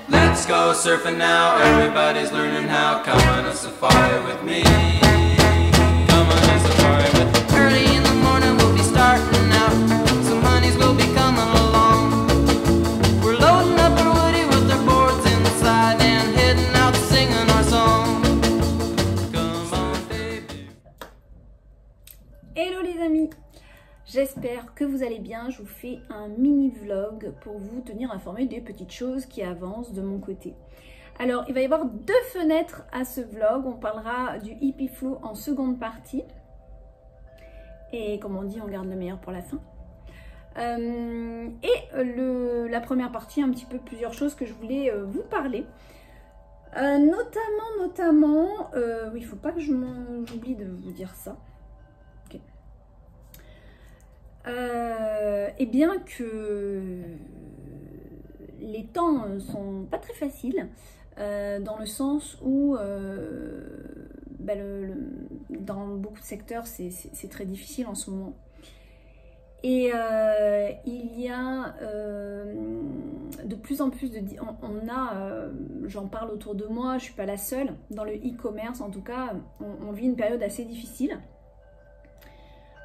Let's go surfing now, everybody's learning how. Come on a safari with me. Come on a safari with me. Early in the morning we'll be starting out. Some honeys will be coming along. We're loading up our woody with our boards inside and heading out singing our song. Come on, baby. Hello les amis, j'espère que vous allez bien. Je vous fais un mini vlog pour vous tenir informé des petites choses qui avancent de mon côté. Alors il va y avoir deux fenêtres à ce vlog. On parlera du hippie flow en seconde partie. Et comme on dit, on garde le meilleur pour la fin. La première partie, un petit peu plusieurs choses que je voulais vous parler. Notamment, oui, il ne faut pas que j'oublie de vous dire ça. Et bien que les temps sont pas très faciles, dans le sens où dans beaucoup de secteurs c'est très difficile en ce moment. Et il y a de plus en plus j'en parle autour de moi, je suis pas la seule, dans le e-commerce en tout cas, on vit une période assez difficile.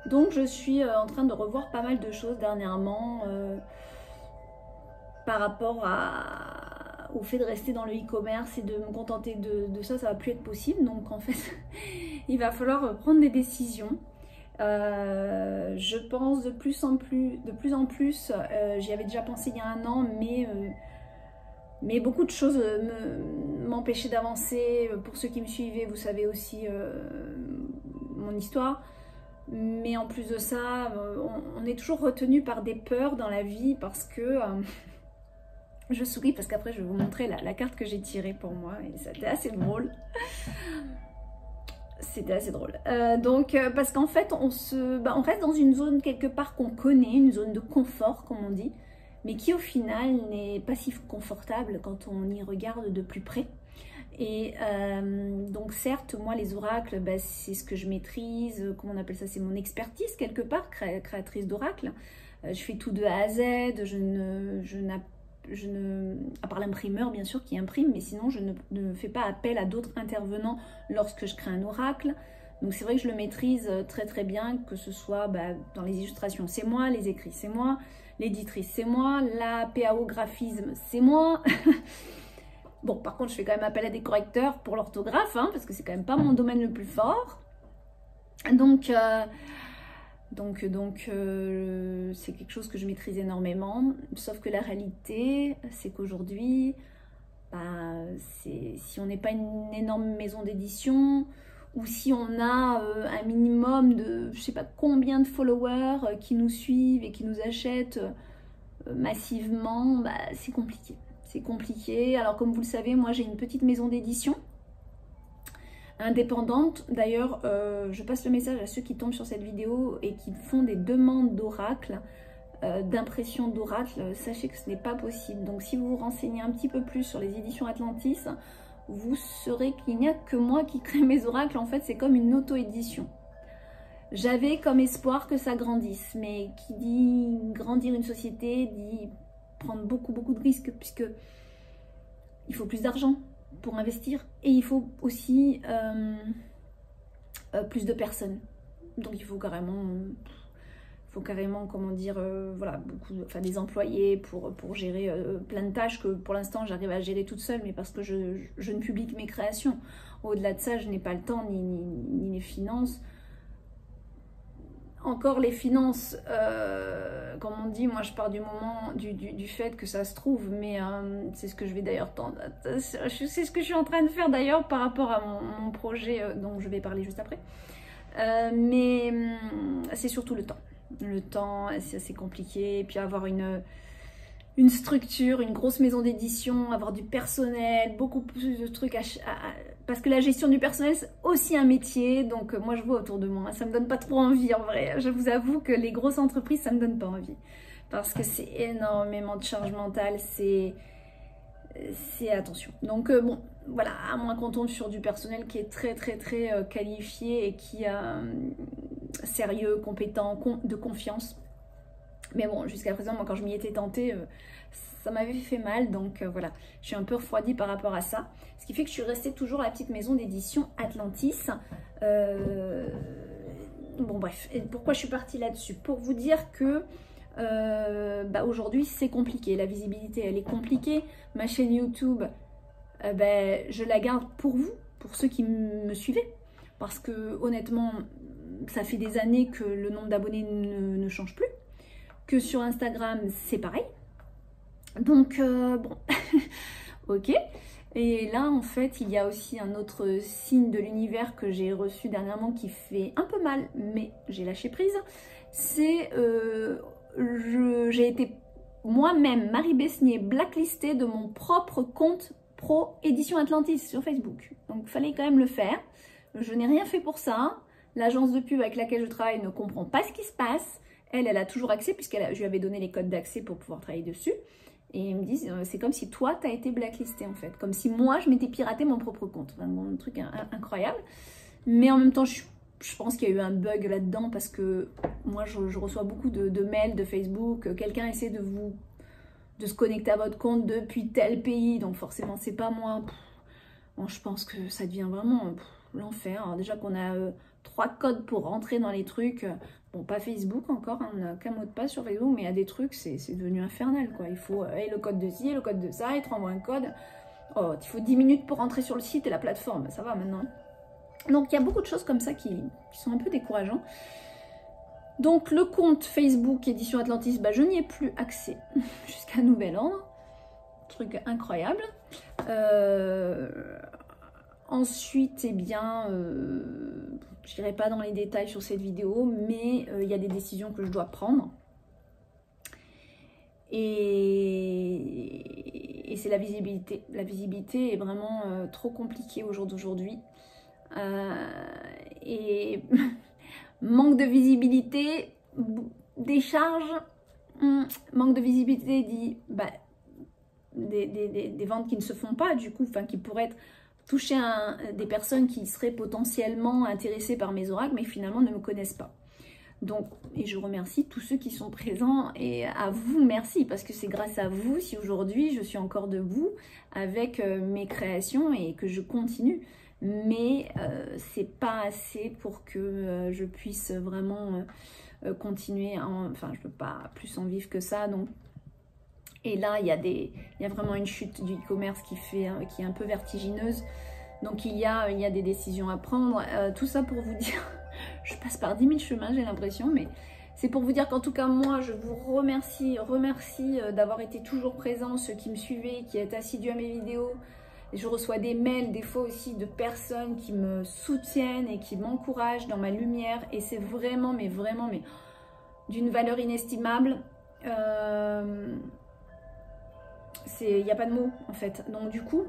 Donc je suis en train de revoir pas mal de choses dernièrement par rapport au fait de rester dans le e-commerce et de me contenter de ça, ça va plus être possible. Donc en fait, il va falloir prendre des décisions. Je pense de plus en plus, j'y avais déjà pensé il y a un an, mais beaucoup de choses m'empêchaient d'avancer. Pour ceux qui me suivaient, vous savez aussi mon histoire. Mais en plus de ça, on est toujours retenu par des peurs dans la vie parce que... je souris parce qu'après je vais vous montrer la carte que j'ai tirée pour moi et c'était assez drôle. C'était assez drôle. Parce qu'en fait, on reste dans une zone quelque part qu'on connaît, une zone de confort comme on dit, mais qui au final n'est pas si confortable quand on y regarde de plus près. Et donc certes, moi les oracles, c'est ce que je maîtrise, comment on appelle ça, c'est mon expertise quelque part, créatrice d'oracles. Je fais tout de A à Z, à part l'imprimeur bien sûr qui imprime, mais sinon je ne fais pas appel à d'autres intervenants lorsque je crée un oracle. Donc c'est vrai que je le maîtrise très très bien, que ce soit dans les illustrations c'est moi, les écrits c'est moi, l'éditrice c'est moi, la PAO graphisme c'est moi. Bon, par contre, je fais quand même appel à des correcteurs pour l'orthographe, hein, parce que c'est quand même pas mon domaine le plus fort. Donc c'est quelque chose que je maîtrise énormément. Sauf que la réalité, c'est qu'aujourd'hui, si on n'est pas une énorme maison d'édition, ou si on a un minimum de, je sais pas combien de followers qui nous suivent et qui nous achètent massivement, c'est compliqué. C'est compliqué. Alors comme vous le savez, moi j'ai une petite maison d'édition indépendante. D'ailleurs, je passe le message à ceux qui tombent sur cette vidéo et qui font des demandes d'oracle, d'impression d'oracle. Sachez que ce n'est pas possible. Donc si vous vous renseignez un petit peu plus sur les éditions Atlantis, vous saurez qu'il n'y a que moi qui crée mes oracles. En fait, c'est comme une auto-édition. J'avais comme espoir que ça grandisse. Mais qui dit grandir une société, dit prendre beaucoup de risques, puisque il faut plus d'argent pour investir et il faut aussi plus de personnes. Donc il faut carrément comment dire, voilà, des employés pour gérer plein de tâches que pour l'instant j'arrive à gérer toute seule, mais parce que je ne publie que mes créations. Au-delà de ça, je n'ai pas le temps ni les finances. Encore les finances, comme on dit, moi je pars du fait que ça se trouve, mais c'est ce que je vais d'ailleurs c'est ce que je suis en train de faire d'ailleurs par rapport à mon projet dont je vais parler juste après. Mais c'est surtout le temps. Le temps, c'est assez compliqué. Et puis avoir une structure, une grosse maison d'édition, avoir du personnel, beaucoup plus de trucs parce que la gestion du personnel c'est aussi un métier, donc moi je vois autour de moi, ça me donne pas trop envie en vrai. Je vous avoue que les grosses entreprises ça me donne pas envie parce que c'est énormément de charge mentale, c'est attention. Donc bon, voilà, à moins qu'on tombe sur du personnel qui est très qualifié et qui a sérieux, compétent, de confiance. Mais bon, jusqu'à présent, moi, quand je m'y étais tentée, ça m'avait fait mal. Donc voilà, je suis un peu refroidie par rapport à ça. Ce qui fait que je suis restée toujours à la petite maison d'édition Atlantis. Bon bref, et pourquoi je suis partie là-dessus? Pour vous dire que aujourd'hui c'est compliqué, la visibilité elle est compliquée. Ma chaîne YouTube, je la garde pour vous, pour ceux qui me suivez. Parce que honnêtement, ça fait des années que le nombre d'abonnés ne change plus. Que sur Instagram, c'est pareil. Donc, bon, ok. Et là, en fait, il y a aussi un autre signe de l'univers que j'ai reçu dernièrement qui fait un peu mal, mais j'ai lâché prise. C'est, j'ai été moi-même, Marie Besnier, blacklistée de mon propre compte pro Édition Atlantis sur Facebook. Donc, il fallait quand même le faire. Je n'ai rien fait pour ça. L'agence de pub avec laquelle je travaille ne comprend pas ce qui se passe. Elle a toujours accès, je lui avais donné les codes d'accès pour pouvoir travailler dessus. Et ils me disent, c'est comme si toi, tu as été blacklisté en fait. Comme si moi, je m'étais piraté mon propre compte. Enfin, un truc incroyable. Mais en même temps, je pense qu'il y a eu un bug là-dedans parce que moi, je reçois beaucoup de mails de Facebook. Quelqu'un essaie de se connecter à votre compte depuis tel pays. Donc forcément, c'est pas moi. Bon, je pense que ça devient vraiment l'enfer. Alors déjà qu'on a 3 codes pour rentrer dans les trucs. Bon, pas Facebook encore, hein, on n'a qu'un mot de passe sur Facebook, mais il y a des trucs, c'est devenu infernal, quoi. Il faut le code de ci, le code de ça, il te renvoie un code. Oh, il faut 10 minutes pour rentrer sur le site et la plateforme, ça va maintenant. Donc, il y a beaucoup de choses comme ça qui sont un peu décourageants. Donc, le compte Facebook Édition Atlantis, je n'y ai plus accès jusqu'à nouvel ordre. Truc incroyable. Ensuite, eh bien, je n'irai pas dans les détails sur cette vidéo, mais il y a des décisions que je dois prendre. Et c'est la visibilité. La visibilité est vraiment trop compliquée au jour d'aujourd'hui. Et manque de visibilité, décharge, manque de visibilité dit des ventes qui ne se font pas, du coup, enfin qui pourraient être toucher des personnes qui seraient potentiellement intéressées par mes oracles, mais finalement ne me connaissent pas. Donc, et je remercie tous ceux qui sont présents, et à vous, merci, parce que c'est grâce à vous si aujourd'hui je suis encore debout avec mes créations et que je continue. Mais c'est pas assez pour que je puisse vraiment continuer, enfin je peux pas plus en vivre que ça, donc. Et là, il y a vraiment une chute du e-commerce qui est un peu vertigineuse. Donc, il y a des décisions à prendre. Tout ça pour vous dire, je passe par 10 000 chemins, j'ai l'impression. Mais c'est pour vous dire qu'en tout cas, moi, je vous remercie d'avoir été toujours présents, ceux qui me suivaient, qui êtes assidus à mes vidéos. Je reçois des mails, des fois aussi, de personnes qui me soutiennent et qui m'encouragent dans ma lumière. Et c'est vraiment, mais d'une valeur inestimable. Il n'y a pas de mots en fait. Donc du coup,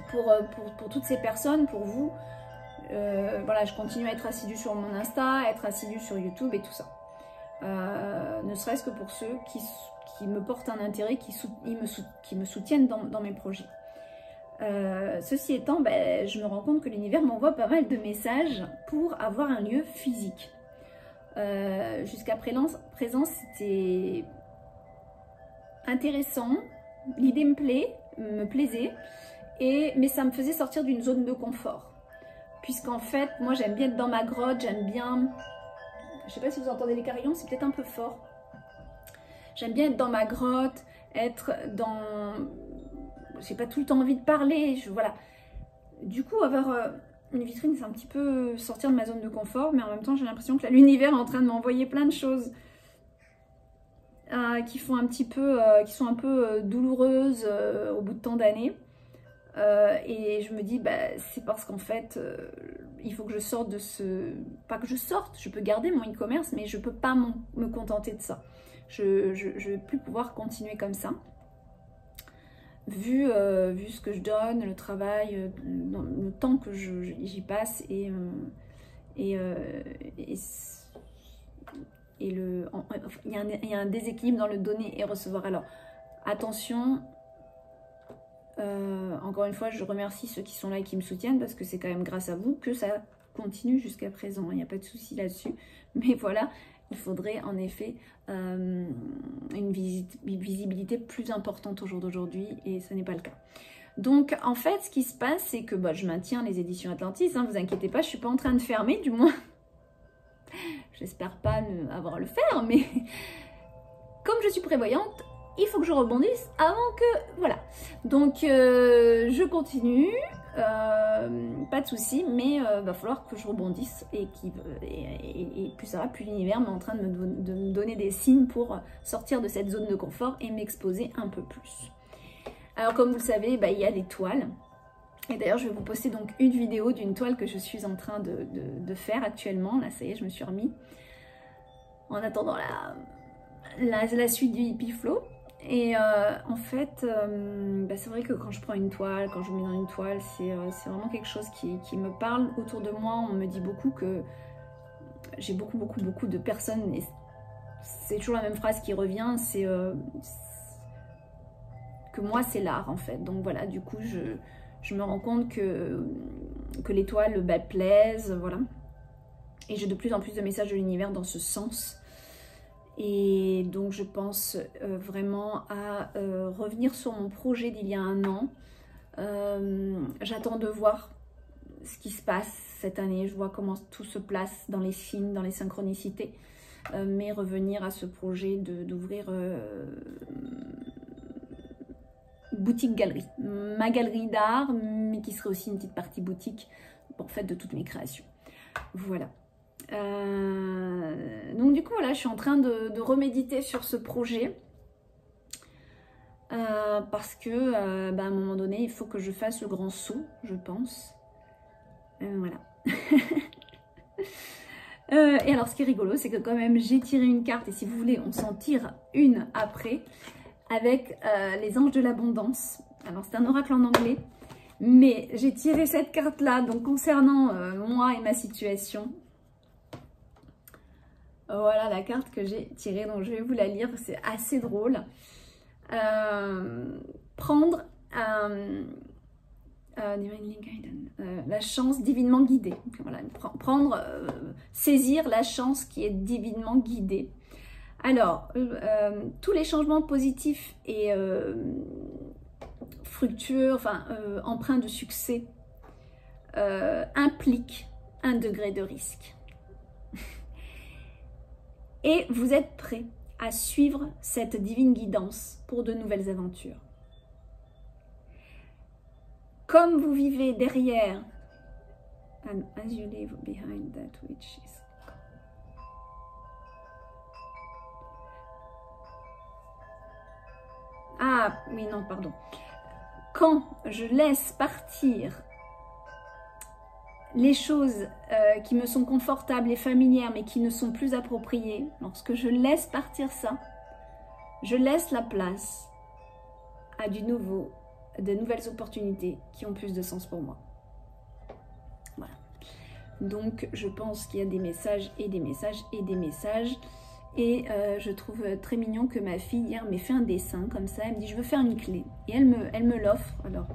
pour toutes ces personnes, pour vous, voilà, je continue à être assidue sur mon Insta, à être assidue sur YouTube et tout ça. Ne serait-ce que pour ceux qui me portent un intérêt, qui me soutiennent dans mes projets. Ceci étant, je me rends compte que l'univers m'envoie pas mal de messages pour avoir un lieu physique. Jusqu'à présent, c'était intéressant. L'idée me plaisait, mais ça me faisait sortir d'une zone de confort. Puisqu'en fait, moi j'aime bien être dans ma grotte, j'aime bien... Je sais pas si vous entendez les carillons, c'est peut-être un peu fort. J'aime bien être dans ma grotte, être dans... J'ai pas tout le temps envie de parler, voilà. Du coup, avoir une vitrine, c'est un petit peu sortir de ma zone de confort, mais en même temps, j'ai l'impression que l'univers est en train de m'envoyer plein de choses. Qui sont un peu douloureuses au bout de tant d'années. Et je me dis, c'est parce qu'en fait, il faut que je sorte de ce... Pas que je sorte, je peux garder mon e-commerce, mais je ne peux pas me contenter de ça. Je ne vais plus pouvoir continuer comme ça. Vu ce que je donne, le travail, le temps que j'y passe il y a un déséquilibre dans le donner et recevoir. Alors, attention, encore une fois, je remercie ceux qui sont là et qui me soutiennent parce que c'est quand même grâce à vous que ça continue jusqu'à présent. Il n'y a pas de souci là-dessus. Mais voilà, il faudrait en effet une visibilité plus importante au jour d'aujourd'hui et ce n'est pas le cas. Donc en fait ce qui se passe c'est que je maintiens les éditions Atlantis, hein, vous inquiétez pas, je suis pas en train de fermer, du moins j'espère pas avoir à le faire, mais comme je suis prévoyante, il faut que je rebondisse avant que... Voilà. Donc, je continue. Pas de souci, mais va falloir que je rebondisse. Et plus ça va, plus l'univers est en train de me donner des signes pour sortir de cette zone de confort et m'exposer un peu plus. Alors, comme vous le savez, il y a des toiles. Et d'ailleurs, je vais vous poster donc une vidéo d'une toile que je suis en train de faire actuellement. Là, ça y est, je me suis remis. En attendant la suite du Hippie Flow. Et en fait, c'est vrai que quand je prends une toile, quand je me mets dans une toile, c'est vraiment quelque chose qui me parle. Autour de moi, on me dit beaucoup que j'ai beaucoup de personnes, et c'est toujours la même phrase qui revient, c'est que moi c'est l'art en fait. Donc voilà, du coup je me rends compte que les toiles plaisent, voilà. Et j'ai de plus en plus de messages de l'univers dans ce sens. Et donc je pense vraiment à revenir sur mon projet d'il y a un an. J'attends de voir ce qui se passe cette année. Je vois comment tout se place dans les signes, dans les synchronicités. Mais revenir à ce projet d'ouvrir boutique-galerie. Ma galerie d'art, mais qui serait aussi une petite partie boutique en fait de toutes mes créations. Voilà. Donc du coup voilà, je suis en train de reméditer sur ce projet parce que à un moment donné il faut que je fasse le grand saut, je pense. Voilà. Et alors ce qui est rigolo c'est que quand même j'ai tiré une carte, et si vous voulez on s'en tire une après avec les anges de l'abondance. Alors c'est un oracle en anglais, mais j'ai tiré cette carte là donc concernant moi et ma situation. Voilà la carte que j'ai tirée, donc je vais vous la lire, c'est assez drôle. Prendre divinely guided, la chance divinement guidée. Voilà, saisir la chance qui est divinement guidée. Alors, tous les changements positifs et fructueux, enfin empreints de succès, impliquent un degré de risque. Et vous êtes prêts à suivre cette divine guidance pour de nouvelles aventures. Comme vous vivez derrière, and as you live behind that which is... Ah, oui, non, pardon. Quand je laisse partir les choses qui me sont confortables et familières mais qui ne sont plus appropriées, lorsque je laisse partir ça, je laisse la place à de nouvelles opportunités qui ont plus de sens pour moi. Voilà. Donc je pense qu'il y a des messages et des messages et des messages. Et je trouve très mignon que ma fille hier m'ait fait un dessin comme ça. Elle me dit je veux faire une clé. Et elle me l'offre. Alors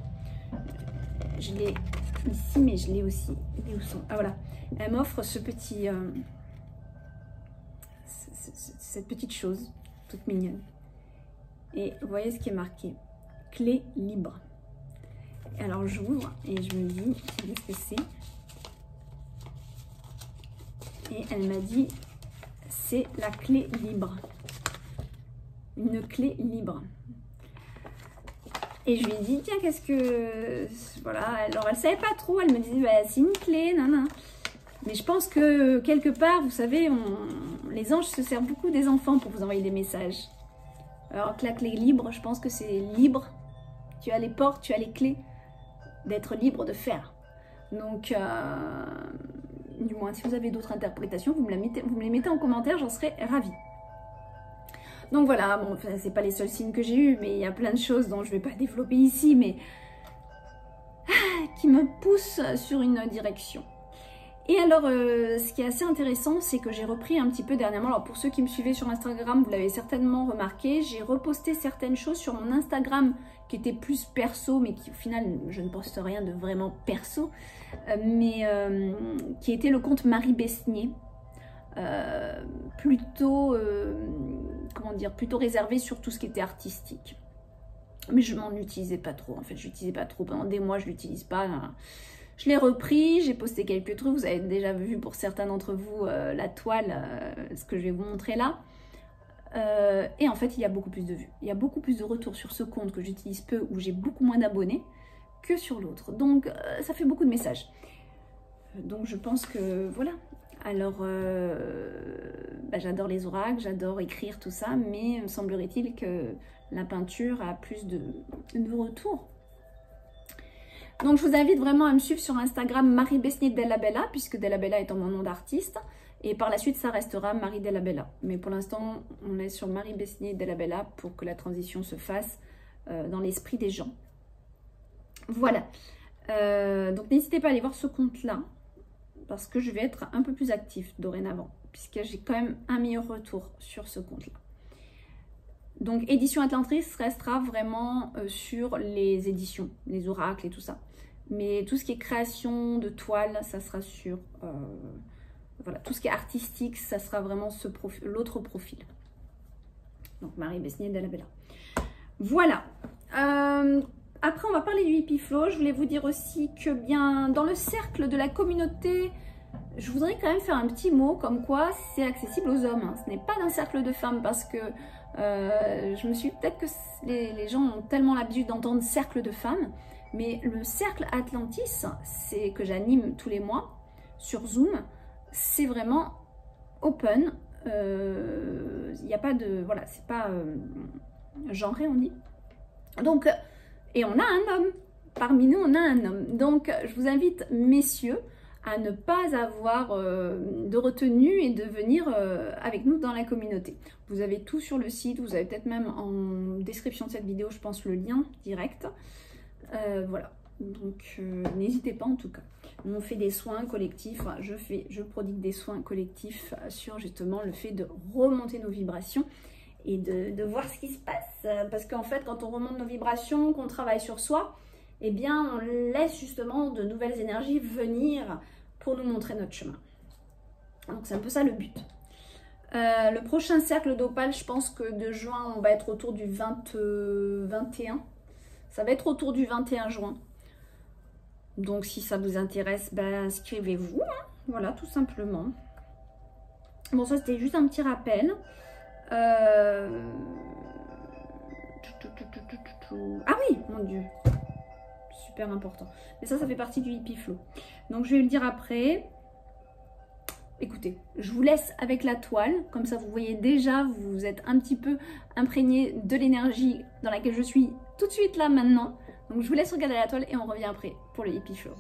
je l'ai ici mais je l'ai aussi. Ah voilà. Elle m'offre ce petit... cette petite chose toute mignonne. Et vous voyez ce qui est marqué. Clé libre. Alors j'ouvre et je me dis qu'est-ce que c'est. Et elle m'a dit c'est la clé libre. Une clé libre. Et je lui ai dit tiens qu'est-ce que... Voilà, alors elle savait pas trop, elle me disait bah, c'est une clé, nanana. Mais je pense que quelque part, vous savez, les anges se servent beaucoup des enfants pour vous envoyer des messages. Alors que la clé libre, je pense que c'est libre. Tu as les portes, tu as les clés d'être libre de faire. Donc, du moins, si vous avez d'autres interprétations, vous me les mettez en commentaire, j'en serais ravie. Donc voilà, bon, enfin, c'est pas les seuls signes que j'ai eus, mais il y a plein de choses dont je vais pas développer ici, mais qui me poussent sur une direction. Et alors, ce qui est assez intéressant, c'est que j'ai repris un petit peu dernièrement, alors pour ceux qui me suivaient sur Instagram, vous l'avez certainement remarqué, j'ai reposté certaines choses sur mon Instagram qui étaient plus perso, mais qui au final, je ne poste rien de vraiment perso, mais qui était le compte Marie Besnier. plutôt, comment dire, plutôt réservée sur tout ce qui était artistique. Mais je m'en utilisais pas trop, en fait, je l'utilisais pas trop. Pendant des mois, je l'utilise pas. Là. Je l'ai repris, j'ai posté quelques trucs. Vous avez déjà vu pour certains d'entre vous la toile, ce que je vais vous montrer là. Et en fait, il y a beaucoup plus de vues. Il y a beaucoup plus de retours sur ce compte que j'utilise peu, où j'ai beaucoup moins d'abonnés, que sur l'autre. Donc, ça fait beaucoup de messages. Donc, je pense que, voilà. Alors, bah, j'adore les oracles, j'adore écrire tout ça, mais semblerait-il que la peinture a plus de retours. Donc, je vous invite vraiment à me suivre sur Instagram Marie Besnier Della Bella, puisque Della Bella étant mon nom d'artiste. Et par la suite, ça restera Marie Della Bella. Mais pour l'instant, on est sur Marie Besnier Della Bella pour que la transition se fasse dans l'esprit des gens. Voilà. Donc, n'hésitez pas à aller voir ce compte-là, parce que je vais être un peu plus active dorénavant, puisque j'ai quand même un meilleur retour sur ce compte-là. Donc, Édition Atlantis restera vraiment sur les éditions, les oracles et tout ça. Mais tout ce qui est création de toiles, ça sera sur... voilà, tout ce qui est artistique, ça sera vraiment l'autre profil. Donc, Marie Besnier Della Bella. Voilà. Après, on va parler du Hippie Flow. Je voulais vous dire aussi que bien dans le cercle de la communauté, je voudrais quand même faire un petit mot comme quoi c'est accessible aux hommes. Ce n'est pas d'un cercle de femmes parce que je me suis peut-être que les gens ont tellement l'habitude d'entendre cercle de femmes, mais le cercle Atlantis, c'est que j'anime tous les mois sur Zoom, c'est vraiment open. Il n'y a pas de... Voilà, c'est pas genré, on dit. Donc... Et on a un homme, parmi nous on a un homme. Donc je vous invite, messieurs, à ne pas avoir de retenue et de venir avec nous dans la communauté. Vous avez tout sur le site, vous avez peut-être même en description de cette vidéo, je pense, le lien direct. Voilà, donc n'hésitez pas en tout cas. On fait des soins collectifs, enfin, je prodigue des soins collectifs sur justement le fait de remonter nos vibrations et de voir ce qui se passe. Parce qu'en fait, quand on remonte nos vibrations, qu'on travaille sur soi, eh bien, on laisse justement de nouvelles énergies venir pour nous montrer notre chemin. Donc, c'est un peu ça le but. Le prochain cercle d'Opale, je pense que de juin, on va être autour du 21. Ça va être autour du 21 juin. Donc, si ça vous intéresse, ben, inscrivez-vous. Hein. Voilà, tout simplement. Bon, ça, c'était juste un petit rappel. Ah oui, mon Dieu, super important. Mais ça fait partie du Hippie Flow. Donc je vais le dire après. Écoutez, je vous laisse avec la toile. Comme ça, vous voyez déjà, vous êtes un petit peu imprégné de l'énergie dans laquelle je suis tout de suite là maintenant. Donc je vous laisse regarder la toile et on revient après pour le Hippie Flow.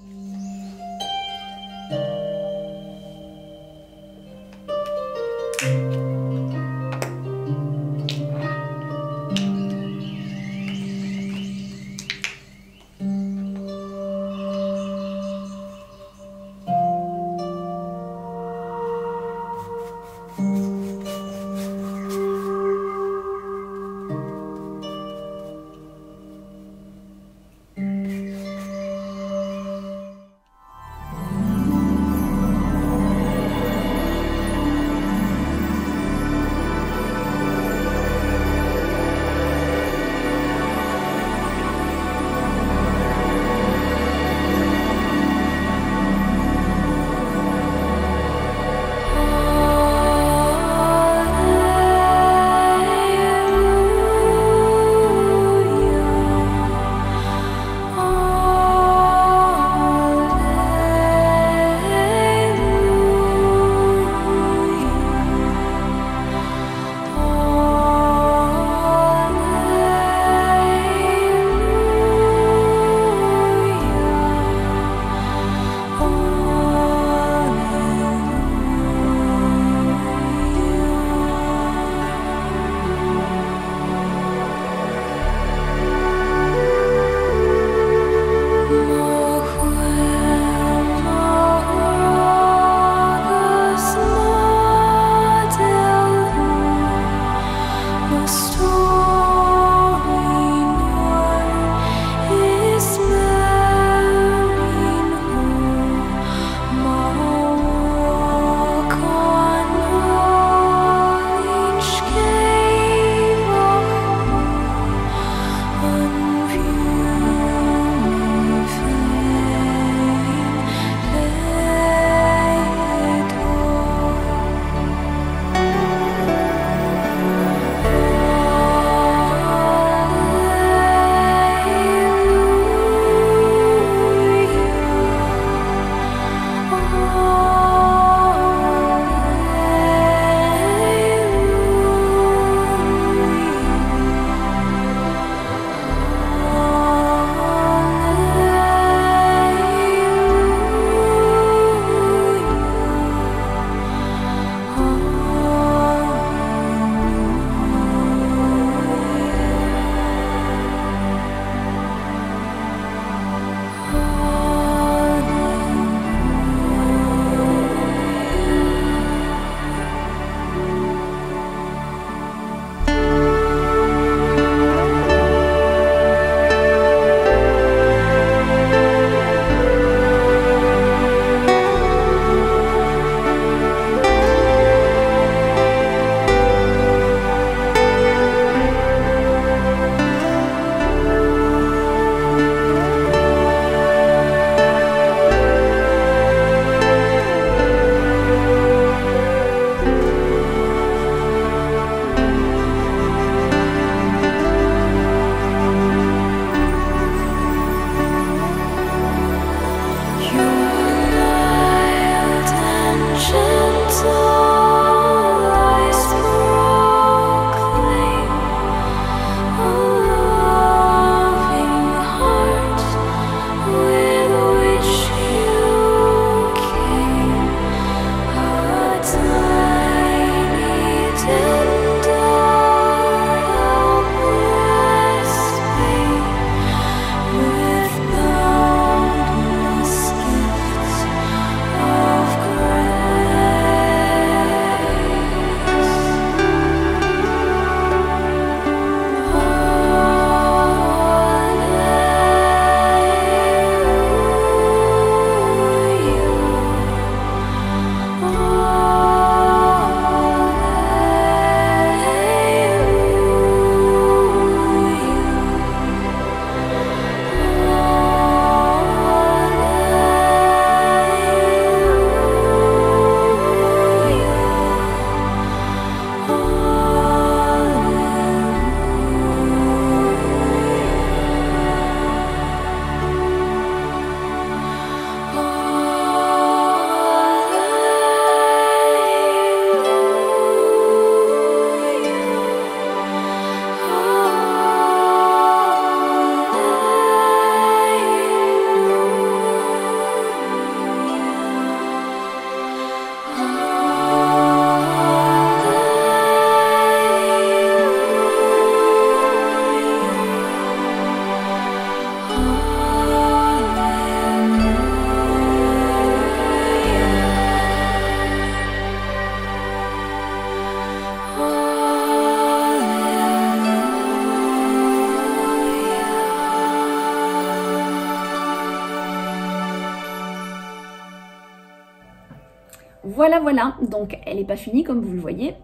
voilà, voilà. Donc, elle n'est pas finie comme vous le voyez.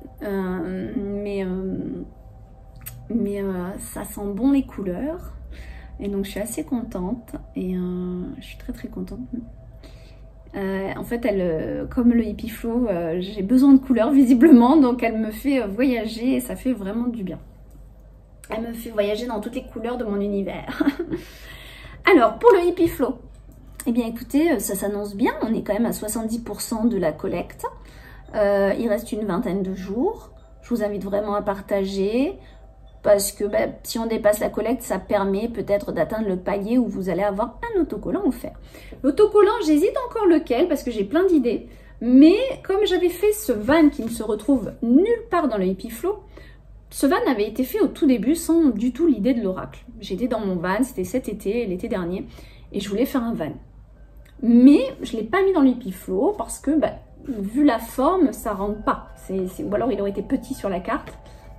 Ça sent bon les couleurs. Et donc, je suis assez contente. Et je suis très, très contente. En fait, comme le Hippie Flow, j'ai besoin de couleurs visiblement. Donc, elle me fait voyager et ça fait vraiment du bien. Elle me fait voyager dans toutes les couleurs de mon univers. Alors, pour le Hippie Flow, eh bien écoutez, ça s'annonce bien. On est quand même à 70% de la collecte. Il reste une vingtaine de jours. Je vous invite vraiment à partager parce que si on dépasse la collecte, ça permet peut-être d'atteindre le palier où vous allez avoir un autocollant offert. L'autocollant, j'hésite encore lequel parce que j'ai plein d'idées. Mais comme j'avais fait ce van qui ne se retrouve nulle part dans le Hippie Flow, ce van avait été fait au tout début sans du tout l'idée de l'oracle. J'étais dans mon van, c'était cet été, l'été dernier, et je voulais faire un van. Mais je ne l'ai pas mis dans le Hippie Flow parce que, vu la forme, ça ne rentre pas. Ou alors il aurait été petit sur la carte,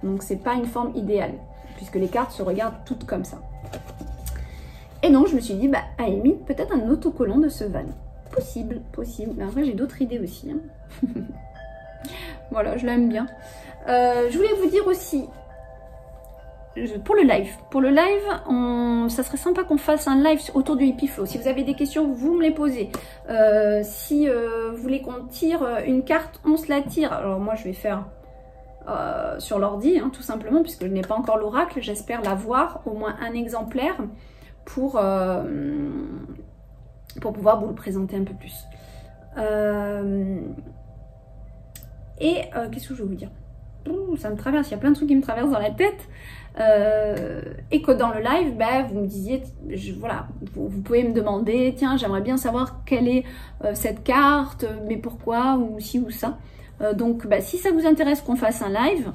donc c'est pas une forme idéale, puisque les cartes se regardent toutes comme ça. Et donc je me suis dit, à la limite, peut-être un autocollant de ce van. Possible, possible. Mais après j'ai d'autres idées aussi. Hein. Voilà, je l'aime bien. Je voulais vous dire aussi, pour le live, ça serait sympa qu'on fasse un live autour du Hippie Flow. Si vous avez des questions, vous me les posez. Si vous voulez qu'on tire une carte, on se la tire. Alors moi, je vais faire sur l'ordi, hein, tout simplement, puisque je n'ai pas encore l'oracle. J'espère l'avoir, au moins un exemplaire, pour pouvoir vous le présenter un peu plus. Qu'est-ce que je veux vous dire? Ça me traverse, il y a plein de trucs qui me traversent dans la tête. Et que dans le live, vous me disiez, voilà, vous pouvez me demander, tiens, j'aimerais bien savoir quelle est cette carte, mais pourquoi, ou ci ou ça. Donc, si ça vous intéresse qu'on fasse un live,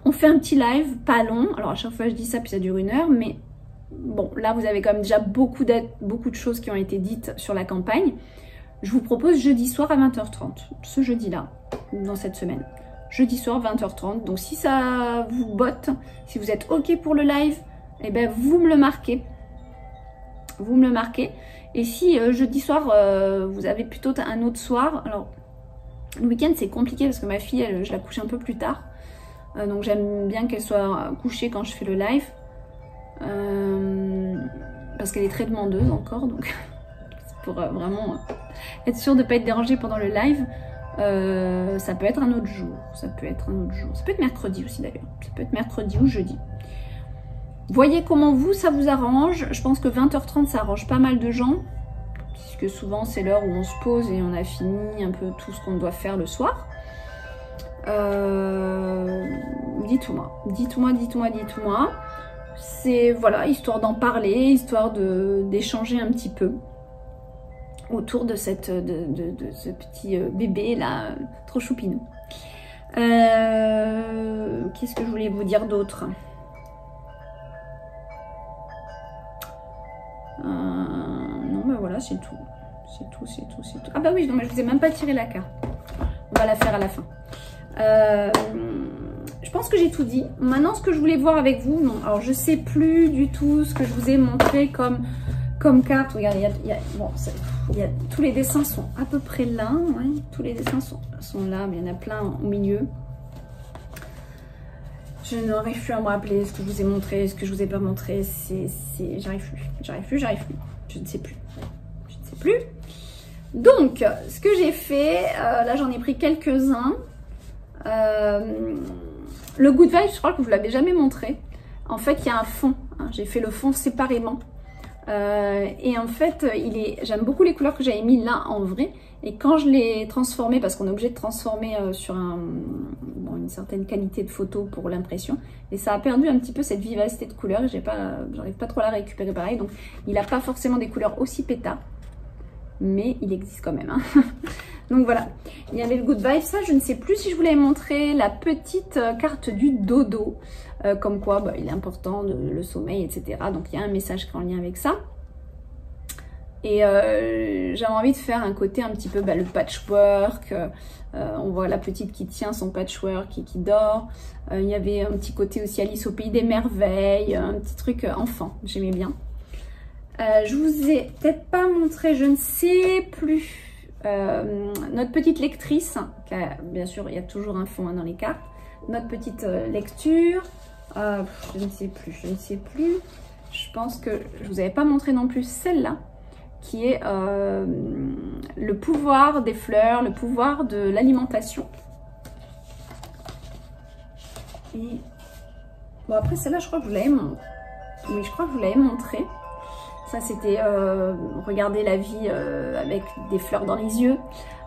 on fait un petit live, pas long. Alors, à chaque fois, je dis ça, puis ça dure 1 heure, mais bon, là, vous avez quand même déjà beaucoup de choses qui ont été dites sur la campagne. Je vous propose jeudi soir à 20h30, ce jeudi-là, dans cette semaine. Jeudi soir 20h30, donc si ça vous botte, si vous êtes ok pour le live, eh ben vous me le marquez. Vous me le marquez. Et si jeudi soir, vous avez plutôt un autre soir, alors le week-end c'est compliqué parce que ma fille, je la couche un peu plus tard. Donc j'aime bien qu'elle soit couchée quand je fais le live. Parce qu'elle est très demandeuse encore, donc pour vraiment être sûre de ne pas être dérangée pendant le live. Ça peut être un autre jour, ça peut être mercredi aussi d'ailleurs, ça peut être mercredi ou jeudi. Voyez comment ça vous arrange. Je pense que 20h30 ça arrange pas mal de gens, puisque souvent c'est l'heure où on se pose et on a fini un peu tout ce qu'on doit faire le soir. Dites-moi. C'est voilà, histoire d'en parler, histoire d'échanger un petit peu autour de ce petit bébé là, trop choupinou. Qu'est-ce que je voulais vous dire d'autre? Non, voilà, c'est tout. C'est tout. Ah oui, non, mais je vous ai même pas tiré la carte. On va la faire à la fin. Je pense que j'ai tout dit. Maintenant, ce que je voulais voir avec vous, non, alors je sais plus du tout ce que je vous ai montré comme carte. Regardez, il y a tous les dessins sont à peu près là, ouais, tous les dessins sont là, mais il y en a plein au milieu. Je n'arrive plus à me rappeler ce que je vous ai montré, ce que je vous ai pas montré. J'arrive plus. Je ne sais plus. Donc, ce que j'ai fait, là j'en ai pris quelques-uns. Le Good Vibes, je crois que vous ne l'avez jamais montré. En fait, il y a un fond. Hein, j'ai fait le fond séparément. Et en fait, j'aime beaucoup les couleurs que j'avais mis là en vrai. Et quand je l'ai transformé, parce qu'on est obligé de transformer sur une certaine qualité de photo pour l'impression, et ça a perdu un petit peu cette vivacité de couleurs. J'arrive pas trop à la récupérer pareil. Donc, il n'a pas forcément des couleurs aussi pétas, mais il existe quand même. Hein. Donc voilà, il y avait le Good Vibe. Ça, je ne sais plus si je vous l'avais montré, la petite carte du dodo. Comme quoi, il est important, le sommeil, etc. Donc, il y a un message qui est en lien avec ça. Et j'avais envie de faire un côté un petit peu le patchwork. On voit la petite qui tient son patchwork et qui dort. Il y avait un petit côté aussi Alice au Pays des Merveilles, un petit truc enfant, j'aimais bien. Je vous ai peut-être pas montré, je ne sais plus. notre petite lectrice, bien sûr il y a toujours un fond hein, dans les cartes, notre petite lecture, je ne sais plus, je pense que je vous avais pas montré non plus celle-là, qui est le pouvoir des fleurs, le pouvoir de l'alimentation. Et bon après celle-là je crois que je vous l'avais montré. Oui, je crois que je vous l'avais montré. Ça c'était regarder la vie avec des fleurs dans les yeux.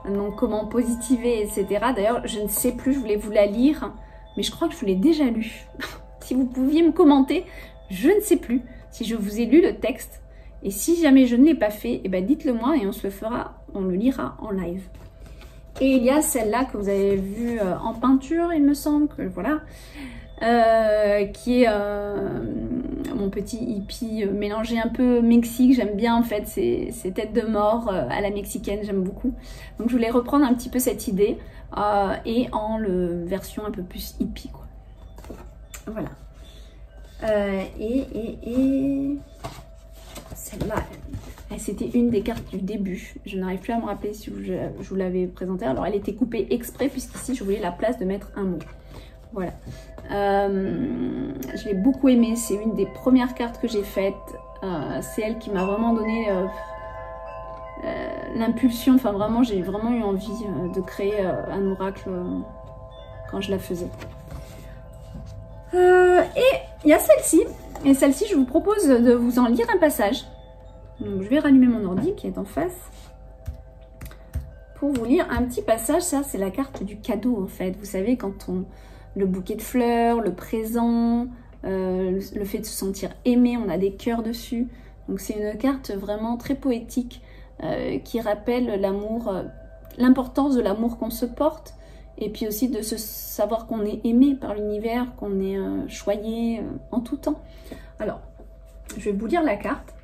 Donc comment positiver, etc. D'ailleurs je ne sais plus, je voulais vous la lire, mais je crois que je vous l'ai déjà lu. Si vous pouviez me commenter, je ne sais plus si je vous ai lu le texte. Et si jamais je ne l'ai pas fait, eh ben dites-le moi et on le lira en live. Et il y a celle-là que vous avez vue en peinture, il me semble, que voilà, qui est mon petit hippie mélangé un peu Mexique. J'aime bien en fait ces têtes de mort à la mexicaine, j'aime beaucoup. Donc je voulais reprendre un petit peu cette idée et en version un peu plus hippie, quoi. Voilà. Et celle-là, c'était une des cartes du début. Je n'arrive plus à me rappeler si je vous l'avais présentée. Alors elle était coupée exprès puisqu'ici je voulais la place de mettre un mot. Voilà. Je l'ai beaucoup aimée. C'est une des premières cartes que j'ai faites. C'est elle qui m'a vraiment donné l'impulsion. Enfin vraiment, j'ai vraiment eu envie de créer un oracle quand je la faisais. Et il y a celle-ci. Et celle-ci, je vous propose de vous en lire un passage. Donc je vais rallumer mon ordi qui est en face pour vous lire un petit passage. Ça, c'est la carte du cadeau en fait. Vous savez, quand le bouquet de fleurs, le présent, le fait de se sentir aimé, on a des cœurs dessus. Donc c'est une carte vraiment très poétique qui rappelle l'amour, l'importance de l'amour qu'on se porte. Et puis aussi de savoir qu'on est aimé par l'univers, qu'on est choyé en tout temps. Alors, je vais vous lire la carte.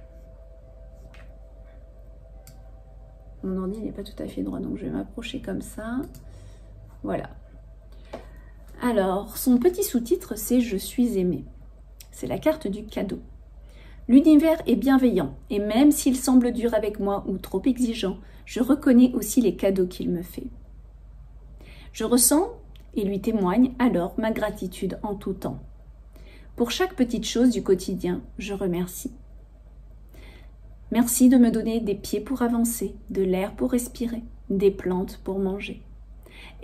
Mon ordi n'est pas tout à fait droit, donc je vais m'approcher comme ça. Voilà. Alors, son petit sous-titre, c'est « Je suis aimé ». C'est la carte du cadeau. L'univers est bienveillant, et même s'il semble dur avec moi ou trop exigeant, je reconnais aussi les cadeaux qu'il me fait. Je ressens et lui témoigne alors ma gratitude en tout temps. Pour chaque petite chose du quotidien, je remercie. Merci de me donner des pieds pour avancer, de l'air pour respirer, des plantes pour manger.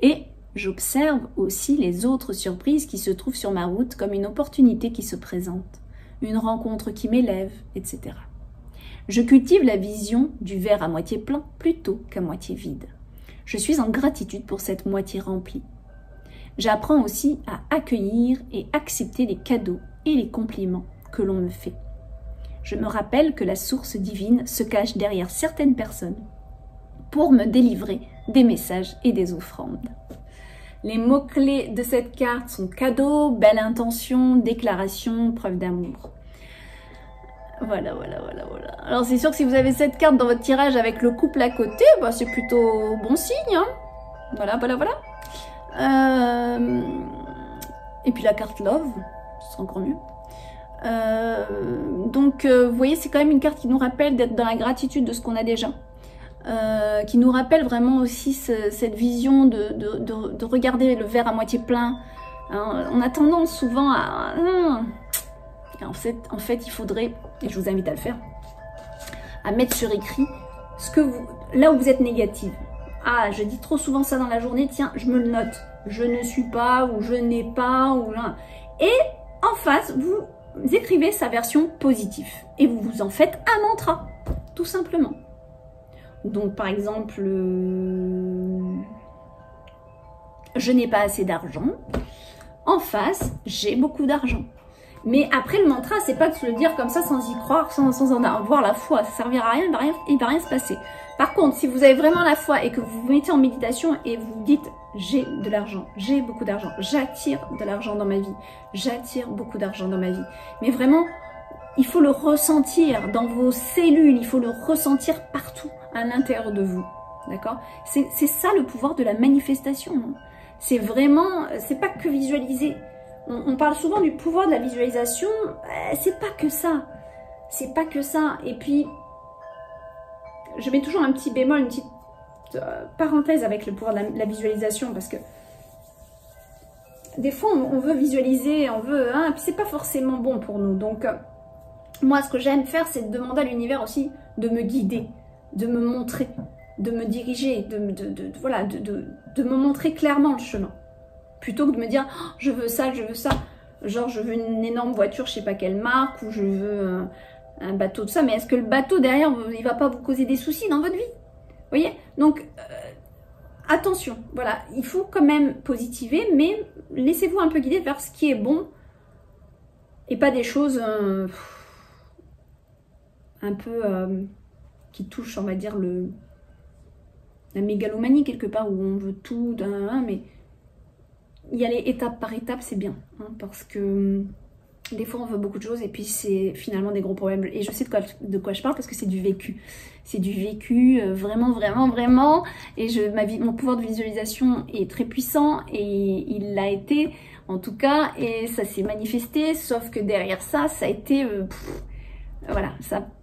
Et j'observe aussi les autres surprises qui se trouvent sur ma route comme une opportunité qui se présente, une rencontre qui m'élève, etc. Je cultive la vision du verre à moitié plein plutôt qu'à moitié vide. Je suis en gratitude pour cette moitié remplie. J'apprends aussi à accueillir et accepter les cadeaux et les compliments que l'on me fait. Je me rappelle que la source divine se cache derrière certaines personnes pour me délivrer des messages et des offrandes. Les mots-clés de cette carte sont cadeau, belle intention, déclaration, preuve d'amour. Voilà. Alors c'est sûr que si vous avez cette carte dans votre tirage avec le couple à côté, bah, c'est plutôt bon signe. Hein. Voilà. Et puis la carte Love, c'est encore mieux. Donc vous voyez, c'est quand même une carte qui nous rappelle d'être dans la gratitude de ce qu'on a déjà. Qui nous rappelle vraiment aussi cette vision de regarder le verre à moitié plein. Hein, on a tendance souvent à... En fait, il faudrait, et je vous invite à le faire, à mettre sur écrit là où vous êtes négative. Ah, je dis trop souvent ça dans la journée, tiens, je me le note. Je ne suis pas, ou je n'ai pas, ou là. Et en face, vous écrivez sa version positive. Et vous vous en faites un mantra, tout simplement. Donc, par exemple, je n'ai pas assez d'argent. En face, j'ai beaucoup d'argent. Mais après, le mantra, c'est pas de se le dire comme ça sans y croire, sans en avoir la foi. Ça servira à rien, il va rien se passer. Par contre, si vous avez vraiment la foi et que vous vous mettez en méditation et vous dites « j'ai de l'argent, j'ai beaucoup d'argent, j'attire de l'argent dans ma vie, j'attire beaucoup d'argent dans ma vie ». Mais vraiment, il faut le ressentir dans vos cellules, il faut le ressentir partout à l'intérieur de vous. D'accord ? C'est ça le pouvoir de la manifestation. C'est vraiment, c'est pas que visualiser. On parle souvent du pouvoir de la visualisation, c'est pas que ça. C'est pas que ça. Et puis, je mets toujours un petit bémol, une petite parenthèse avec le pouvoir de la visualisation, parce que des fois on veut visualiser, on veut, hein, puis c'est pas forcément bon pour nous. Donc moi, ce que j'aime faire, c'est de demander à l'univers aussi de me guider, de me montrer, de me diriger, voilà, de me montrer clairement le chemin. Plutôt que de me dire, oh, je veux ça, je veux ça. Genre, je veux une énorme voiture, je sais pas quelle marque, ou je veux un bateau, tout ça. Mais est-ce que le bateau, derrière, il va pas vous causer des soucis dans votre vie? Vous voyez? Donc, attention, voilà. Il faut quand même positiver, mais laissez-vous un peu guider vers ce qui est bon. Et pas des choses un peu qui touchent, on va dire, la mégalomanie quelque part, où on veut tout, mais y aller étape par étape, c'est bien, hein, parce que des fois on veut beaucoup de choses et puis c'est finalement des gros problèmes. Et je sais de quoi je parle parce que c'est du vécu. C'est du vécu, vraiment, vraiment, vraiment. Et mon pouvoir de visualisation est très puissant et il l'a été en tout cas, et ça s'est manifesté, sauf que derrière ça, ça a été... voilà,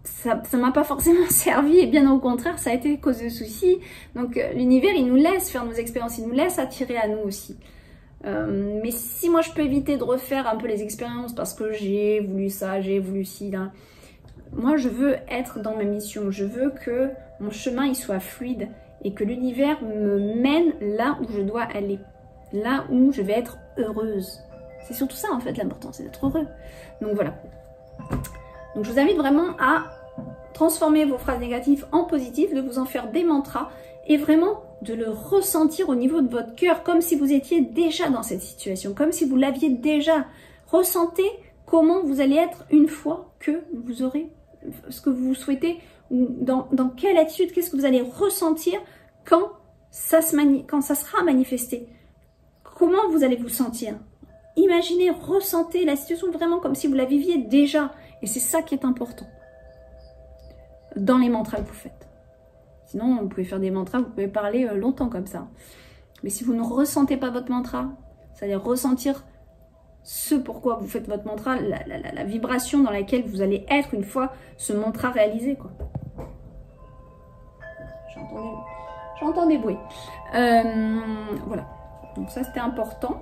ça m'a pas forcément servi, et bien au contraire, ça a été cause de soucis. Donc l'univers, il nous laisse faire nos expériences, il nous laisse attirer à nous aussi. Mais si moi je peux éviter de refaire un peu les expériences parce que j'ai voulu ça, j'ai voulu ci, là, moi je veux être dans ma mission, je veux que mon chemin il soit fluide et que l'univers me mène là où je dois aller, là où je vais être heureuse. C'est surtout ça en fait l'important, c'est d'être heureux. Donc voilà. Donc je vous invite vraiment à transformer vos phrases négatives en positives, de vous en faire des mantras et vraiment de le ressentir au niveau de votre cœur, comme si vous étiez déjà dans cette situation, comme si vous l'aviez déjà. Ressentez comment vous allez être une fois que vous aurez ce que vous souhaitez, ou dans quelle attitude, qu'est-ce que vous allez ressentir quand ça sera manifesté. Comment vous allez vous sentir? Imaginez, ressentez la situation vraiment comme si vous la viviez déjà. Et c'est ça qui est important dans les mantras que vous faites. Sinon, vous pouvez faire des mantras, vous pouvez parler longtemps comme ça. Mais si vous ne ressentez pas votre mantra, c'est-à-dire ressentir ce pourquoi vous faites votre mantra, la vibration dans laquelle vous allez être une fois ce mantra réalisé, quoi. J'entends des bruits. Voilà. Donc ça, c'était important.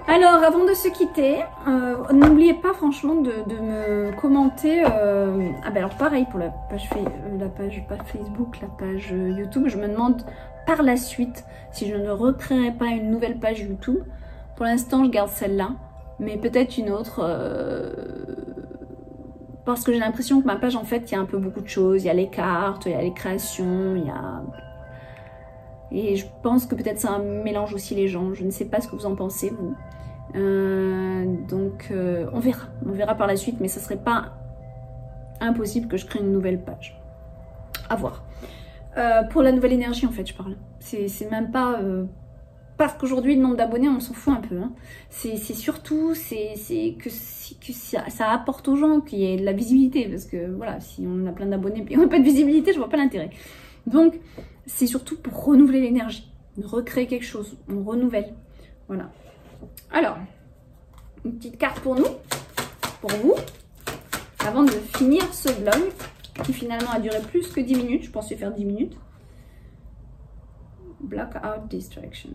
Alors, avant de se quitter, n'oubliez pas franchement de me commenter. Ah ben alors pareil pour la page pas Facebook, la page YouTube. Je me demande par la suite si je ne recréerai pas une nouvelle page YouTube. Pour l'instant, je garde celle-là, mais peut-être une autre. Parce que j'ai l'impression que ma page, en fait, il y a un peu beaucoup de choses. Il y a les cartes, il y a les créations, il y a... Et je pense que peut-être ça mélange aussi les gens. Je ne sais pas ce que vous en pensez, vous. Donc, on verra par la suite, mais ça serait pas impossible que je crée une nouvelle page. À voir. Pour la nouvelle énergie, en fait, je parle. C'est même pas... parce qu'aujourd'hui, le nombre d'abonnés, on s'en fout un peu. Hein. C'est surtout que ça apporte aux gens qu'il y ait de la visibilité. Parce que, voilà, si on a plein d'abonnés et on n'a pas de visibilité, je vois pas l'intérêt. Donc, c'est surtout pour renouveler l'énergie, recréer quelque chose, on renouvelle. Voilà. Alors, une petite carte pour nous, pour vous, avant de finir ce vlog, qui finalement a duré plus que 10 minutes, je pensais faire 10 minutes. Blackout Distraction.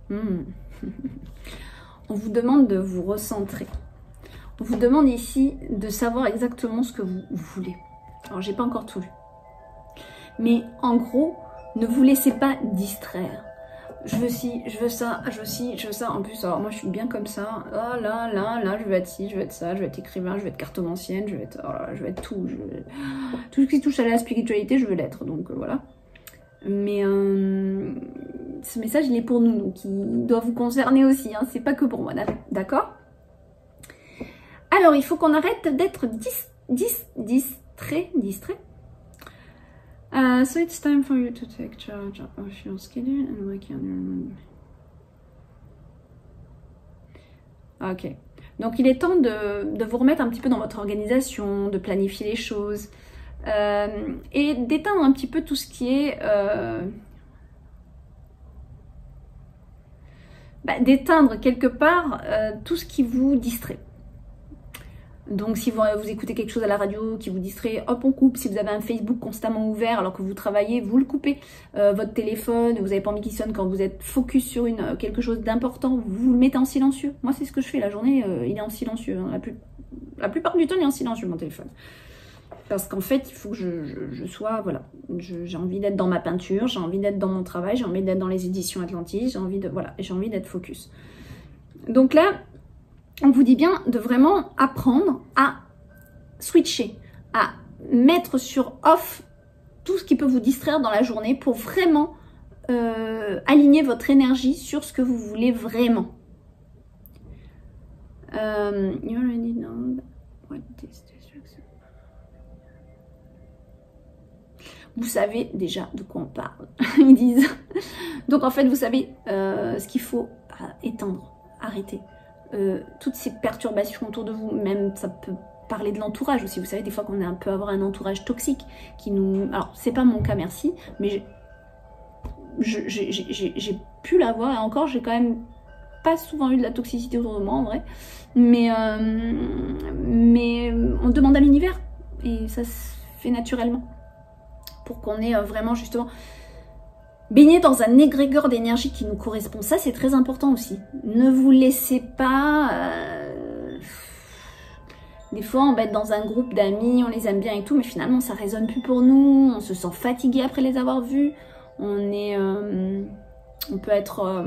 On vous demande de vous recentrer. On vous demande ici de savoir exactement ce que vous voulez. Alors, j'ai pas encore tout lu. Mais en gros, ne vous laissez pas distraire. Je veux ci, je veux ça, je veux ci, je veux ça. En plus, alors moi, je suis bien comme ça. Oh là, je veux être ci, je veux être ça, je veux être écrivain, je veux être cartomancienne, je veux être, oh là, je veux être tout. Tout ce qui touche à la spiritualité, je veux l'être. Donc, voilà. Mais ce message, il est pour nous. Donc, il doit vous concerner aussi. Hein. C'est pas que pour moi, d'accord ? Alors, il faut qu'on arrête d'être distrait. So it's time for you to take charge of your schedule and work on your... Ok. Donc, il est temps de vous remettre un petit peu dans votre organisation, de planifier les choses et d'éteindre un petit peu tout ce qui est... d'éteindre quelque part tout ce qui vous distrait. Donc si vous écoutez quelque chose à la radio qui vous distrait, hop on coupe. Si vous avez un Facebook constamment ouvert alors que vous travaillez, vous le coupez. Votre téléphone, vous n'avez pas envie qu'il sonne quand vous êtes focus sur quelque chose d'important, vous le mettez en silencieux. Moi c'est ce que je fais la journée, il est en silencieux. Hein. La plupart du temps il est en silencieux mon téléphone. Parce qu'en fait il faut que je sois, voilà, j'ai envie d'être dans ma peinture, j'ai envie d'être dans mon travail, j'ai envie d'être dans les éditions Atlantis, j'ai envie d'être focus. Donc là, on vous dit bien de vraiment apprendre à switcher, à mettre sur off tout ce qui peut vous distraire dans la journée pour vraiment aligner votre énergie sur ce que vous voulez vraiment. You already know what is distraction. Vous savez déjà de quoi on parle, ils disent. Donc en fait, vous savez ce qu'il faut éteindre, arrêter. Toutes ces perturbations autour de vous, même ça peut parler de l'entourage aussi. Vous savez, des fois qu'on peut avoir un entourage toxique qui nous... Alors, c'est pas mon cas, merci, mais j'ai pu l'avoir et encore, j'ai quand même pas souvent eu de la toxicité autour de moi en vrai. Mais on demande à l'univers et ça se fait naturellement pour qu'on ait vraiment justement baigné dans un égrégore d'énergie qui nous correspond. Ça, c'est très important aussi. Ne vous laissez pas... Des fois, on va être dans un groupe d'amis, on les aime bien et tout, mais finalement, ça résonne plus pour nous. On se sent fatigué après les avoir vus. On peut être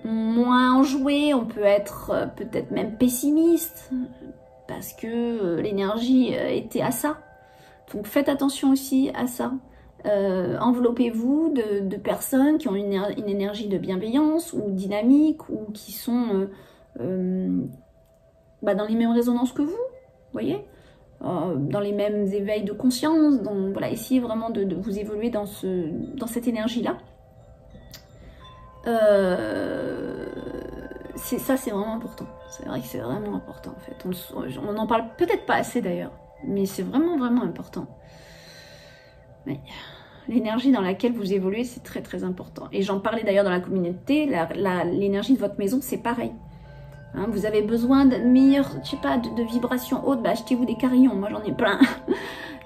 moins enjoué, on peut être peut-être même pessimiste, parce que l'énergie était à ça. Donc, faites attention aussi à ça. Enveloppez-vous de personnes qui ont une énergie de bienveillance ou dynamique ou qui sont dans les mêmes résonances que vous, voyez, dans les mêmes éveils de conscience. Donc voilà, essayez vraiment de vous évoluer dans cette énergie-là. Ça, c'est vraiment important. C'est vrai que c'est vraiment important en fait. On n'en parle peut-être pas assez d'ailleurs, mais c'est vraiment vraiment important. Oui. L'énergie dans laquelle vous évoluez, c'est très très important. Et j'en parlais d'ailleurs dans la communauté, l'énergie de votre maison, c'est pareil. Hein, vous avez besoin de meilleures, je sais pas, de vibrations hautes, bah achetez-vous des carillons, moi j'en ai plein.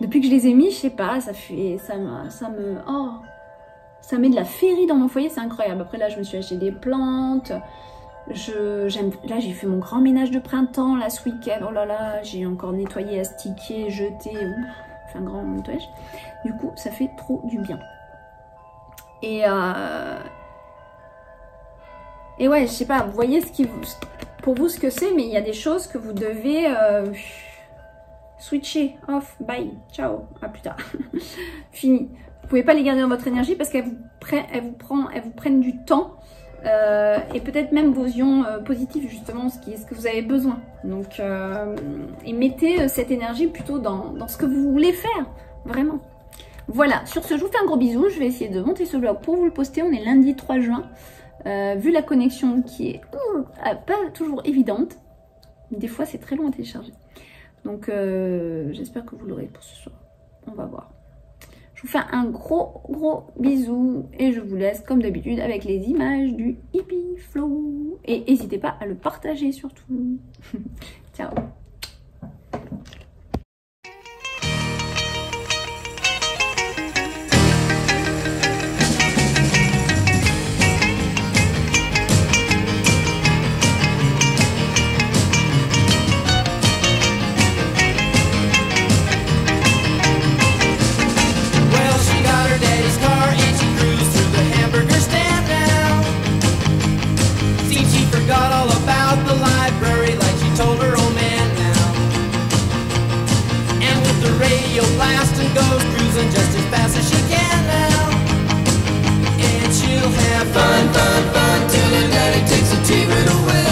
Depuis que je les ai mis, je sais pas, ça met de la féerie dans mon foyer, c'est incroyable. Après là, je me suis acheté des plantes. Là, j'ai fait mon grand ménage de printemps, là, ce week-end. Oh là là, j'ai encore nettoyé, astiqué, jeté, fait un grand nettoyage. Du coup, ça fait trop du bien. Et ouais, je sais pas, vous voyez pour vous ce que c'est, mais il y a des choses que vous devez switcher, off, bye, ciao, à plus tard. Fini. Vous pouvez pas les garder dans votre énergie parce qu'elles vous prennent du temps et peut-être même vos ions positifs, justement, ce que vous avez besoin. Donc, et mettez cette énergie plutôt dans ce que vous voulez faire, vraiment. Voilà, sur ce, je vous fais un gros bisou. Je vais essayer de monter ce vlog pour vous le poster. On est lundi 3 juin. Vu la connexion qui est pas toujours évidente, des fois c'est très long à télécharger. Donc j'espère que vous l'aurez pour ce soir. On va voir. Je vous fais un gros bisou et je vous laisse comme d'habitude avec les images du Hippie Flow. Et n'hésitez pas à le partager surtout. Ciao. Blast and goes cruising just as fast as she can now. And she'll have fun till her daddy takes the TV away.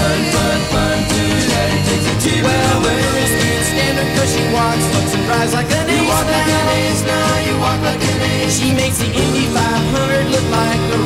Fun till her daddy takes the TV away. Well, the girls can't stand her cause she walks, looks and drives like an ace. You walk like an ace now, you walk like an ace. She makes the Indy 500 look like a